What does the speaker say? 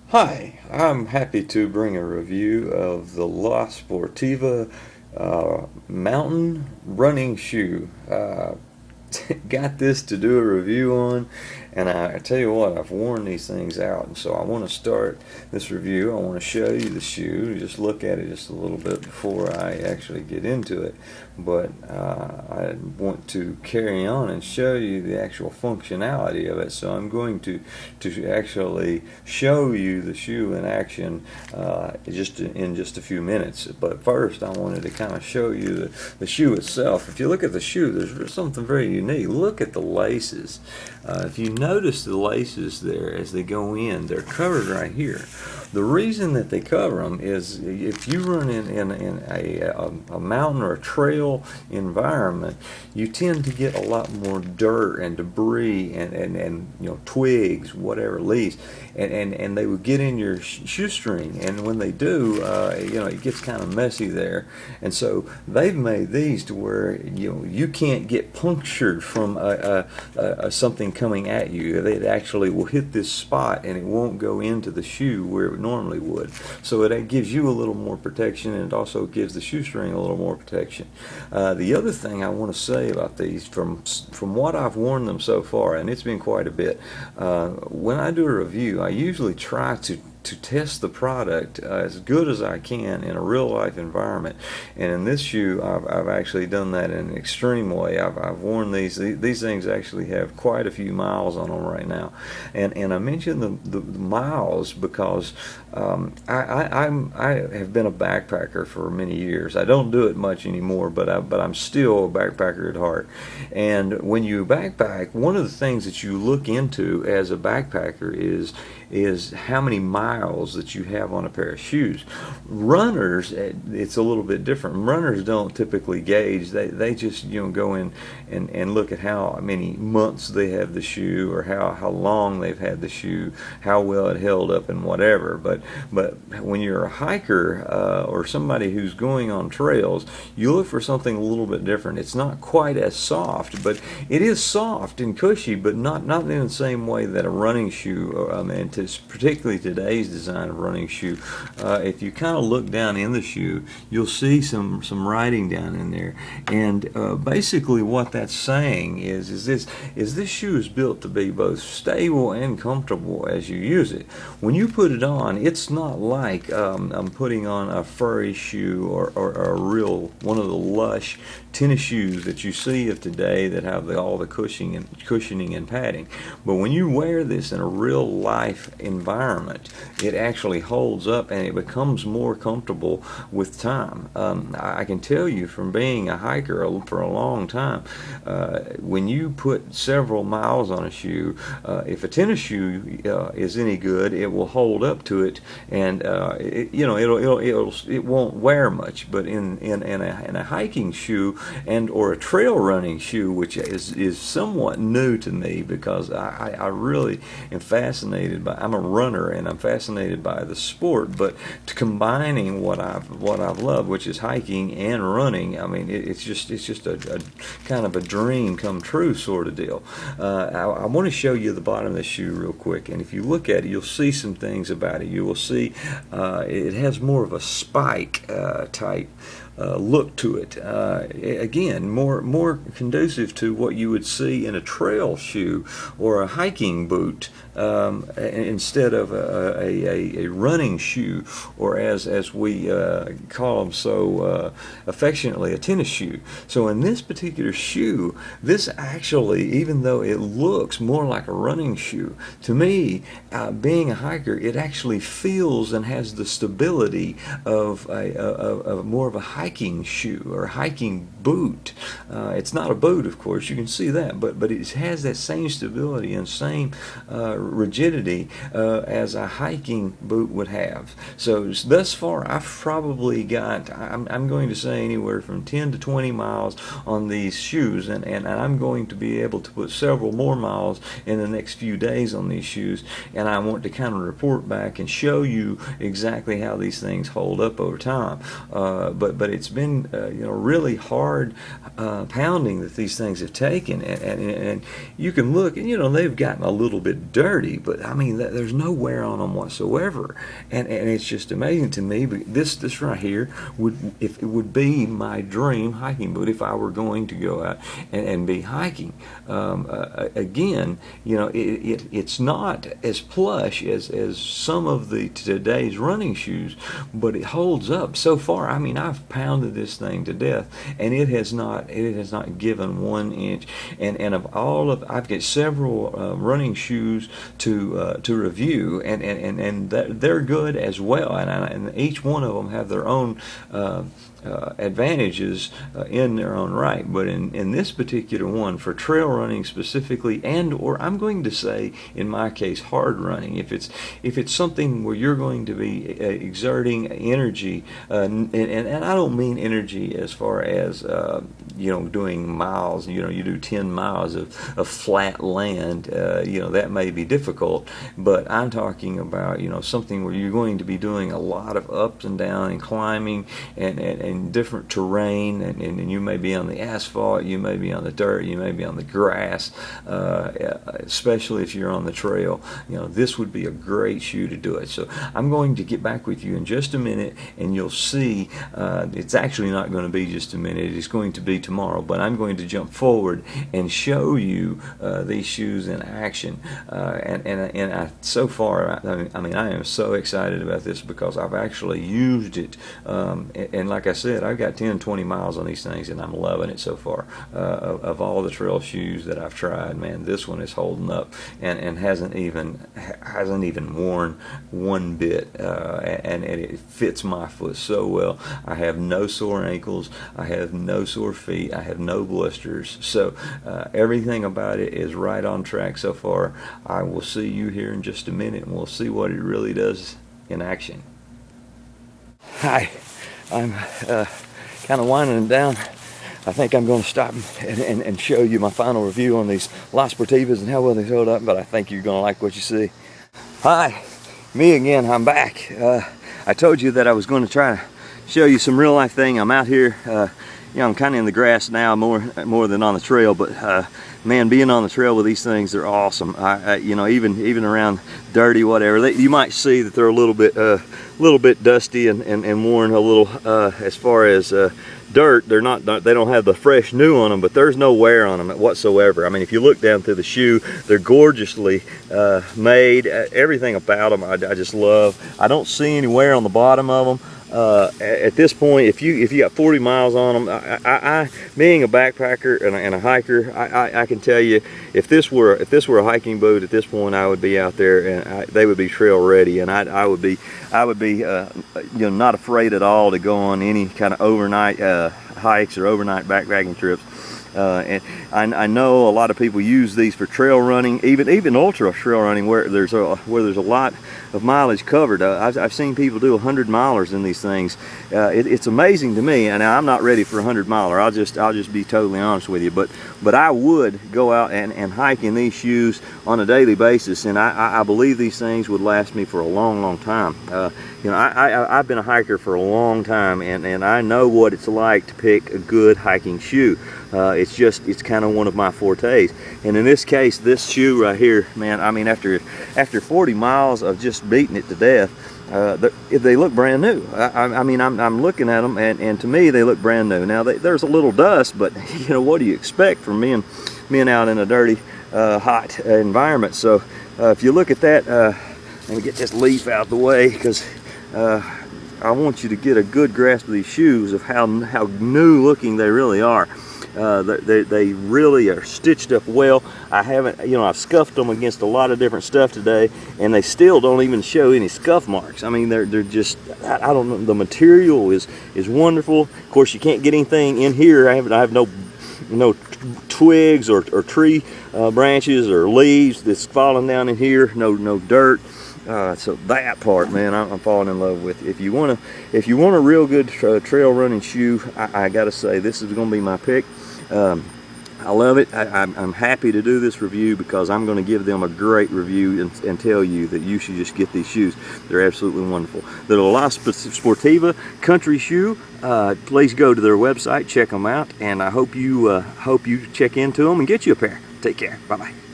Hi, I'm happy to bring a review of the La Sportiva mountain running shoe. Got this to do a review on, and I tell you what, I've worn these things out, and so I want to start this review. I want to show you the shoe, just look at it just a little bit before I actually get into it, but I want to carry on and show you the actual functionality of it. So I'm going to actually show you the shoe in action just in just a few minutes. But first, I wanted to kind of show you the shoe itself. If you look at the shoe, there's something very unique. Look at the laces. If you notice the laces there as they go in, they're covered right here. The reason that they cover them is if you run in a mountain or a trail environment, you tend to get a lot more dirt and debris and twigs, whatever, leaves, and they would get in your shoestring, and when they do, it gets kind of messy there, and so they've made these to where you can't get punctured from something coming at you. It actually will hit this spot and it won't go into the shoe where it normally would. So it gives you a little more protection, and it also gives the shoestring a little more protection. The other thing I want to say about these, from what I've worn them so far, and it's been quite a bit, when I do a review, I usually try to test the product as good as I can in a real life environment, and in this shoe I've actually done that in an extreme way. I've worn these things actually have quite a few miles on them right now, and I mentioned the miles because I have been a backpacker for many years. I don't do it much anymore, but I'm still a backpacker at heart. And when you backpack, one of the things that you look into as a backpacker is how many miles that you have on a pair of shoes. Runners, it's a little bit different. Runners don't typically gauge. They just go in and look at how many months they have the shoe, or how long they've had the shoe, how well it held up, and whatever. But when you're a hiker or somebody who's going on trails, you look for something a little bit different. It's not quite as soft, but it is soft and cushy, but not in the same way that a running shoe, and particularly today's design of running shoe. If you kind of look down in the shoe, you'll see some writing down in there, and basically what that's saying is this shoe is built to be both stable and comfortable as you use it. When you put it on, it's not like I'm putting on a furry shoe or a real one of the lush tennis shoes that you see of today that have all the cushioning and padding. But when you wear this in a real life environment, it actually holds up and it becomes more comfortable with time. I can tell you from being a hiker for a long time, when you put several miles on a shoe, if a tennis shoe is any good, it will hold up to it, and it won't wear much. But in a hiking shoe or a trail running shoe, which is somewhat new to me because I really am fascinated by. I'm a runner and I'm fascinated by the sport, but combining what I've loved, which is hiking and running, I mean it's just a kind of a dream come true sort of deal. I want to show you the bottom of this shoe real quick, and if you look at it, you'll see some things about it. You will see it has more of a spike type look to it. Again, more conducive to what you would see in a trail shoe or a hiking boot, instead of a running shoe, or as we call them so affectionately, a tennis shoe. So in this particular shoe, this actually, even though it looks more like a running shoe, to me, being a hiker, it actually feels and has the stability of more of a hiking shoe or hiking boot. It's not a boot, of course, you can see that, but it has that same stability and same rigidity as a hiking boot would have. So thus far, I've probably got, I'm going to say anywhere from 10 to 20 miles on these shoes, and I'm going to be able to put several more miles in the next few days on these shoes, and I want to kind of report back and show you exactly how these things hold up over time. But it's been really hard hard pounding that these things have taken, and you can look, and they've gotten a little bit dirty, but I mean there's no wear on them whatsoever, and it's just amazing to me. But this right here would be my dream hiking boot if I were going to go out and be hiking. Again, it's not as plush as some of today's running shoes, but it holds up so far. I mean, I've pounded this thing to death, and it has not given 1 inch. And I've got several running shoes to review, and they're good as well. And each one of them have their own advantages in their own right. But in this particular one, for trail running specifically, or I'm going to say in my case hard running, if it's something where you're going to be exerting energy, and I don't mean energy as far as doing miles. You do 10 miles of flat land, that may be difficult, but I'm talking about something where you're going to be doing a lot of ups and downs and climbing and different terrain, and you may be on the asphalt, you may be on the dirt, you may be on the grass, especially if you're on the trail. This would be a great shoe to do it. So I'm going to get back with you in just a minute, and you'll see it's actually not going to be just a minute, it's going to be tomorrow, but I'm going to jump forward and show you these shoes in action, and so far I am so excited about this because I've actually used it, and like I said, I've got 10-20 miles on these things, and I'm loving it so far. Of all the trail shoes that I've tried, man, this one is holding up and hasn't even worn one bit, and it fits my foot so well. I have no sore ankles, I have no sore feet, I have no blisters, so everything about it is right on track so far. I will see you here in just a minute, and we'll see what it really does in action. Hi, I'm kind of winding down. I think I'm going to stop and show you my final review on these La Sportivas and how well they hold up, but I think you're going to like what you see. Hi, me again, I'm back. I told you that I was going to try to show you some real life thing. I'm out here, I'm kind of in the grass now more than on the trail, but man, being on the trail with these things, they're awesome. Even around dirty, whatever, you might see that they're a little bit dusty and worn a little as far as dirt. They don't have the fresh new on them, but there's no wear on them whatsoever. I mean, if you look down through the shoe, they're gorgeously made. Everything about them I just love. I don't see any wear on the bottom of them. At this point, if you got 40 miles on them, I being a backpacker and a hiker, I can tell you, if this were a hiking boot at this point, I would be out there and they would be trail ready, and I would be not afraid at all to go on any kind of overnight hikes or overnight backpacking trips. And I know a lot of people use these for trail running, even ultra trail running, where there's a lot of mileage covered. I've seen people do 100 milers in these things. It's amazing to me, and I'm not ready for a 100 miler. I'll just be totally honest with you. But I would go out and hike in these shoes on a daily basis, and I believe these things would last me for a long time. I've been a hiker for a long time, and I know what it's like to pick a good hiking shoe. It's kind of one of my fortes, and in this case, this shoe right here, man, I mean, after 40 miles of just beating it to death, they look brand new. I mean, I'm looking at them, and to me, they look brand new. Now, there's a little dust, but what do you expect from being out in a dirty, hot environment? So if you look at that, let me get this leaf out of the way, because I want you to get a good grasp of these shoes, of how new looking they really are. They really are stitched up well. I've scuffed them against a lot of different stuff today, and they still don't even show any scuff marks. I mean, they're just, I don't know, the material is wonderful. Of course, you can't get anything in here. I have no twigs or tree branches or leaves that's falling down in here. No dirt. So that part, man, I'm falling in love with. If you want a real good trail running shoe, I gotta say this is gonna be my pick. I love it. I'm happy to do this review because I'm going to give them a great review and tell you that you should just get these shoes. They're absolutely wonderful. The La Sportiva country shoe. Please go to their website, check them out, and I hope you check into them and get you a pair. Take care. Bye-bye.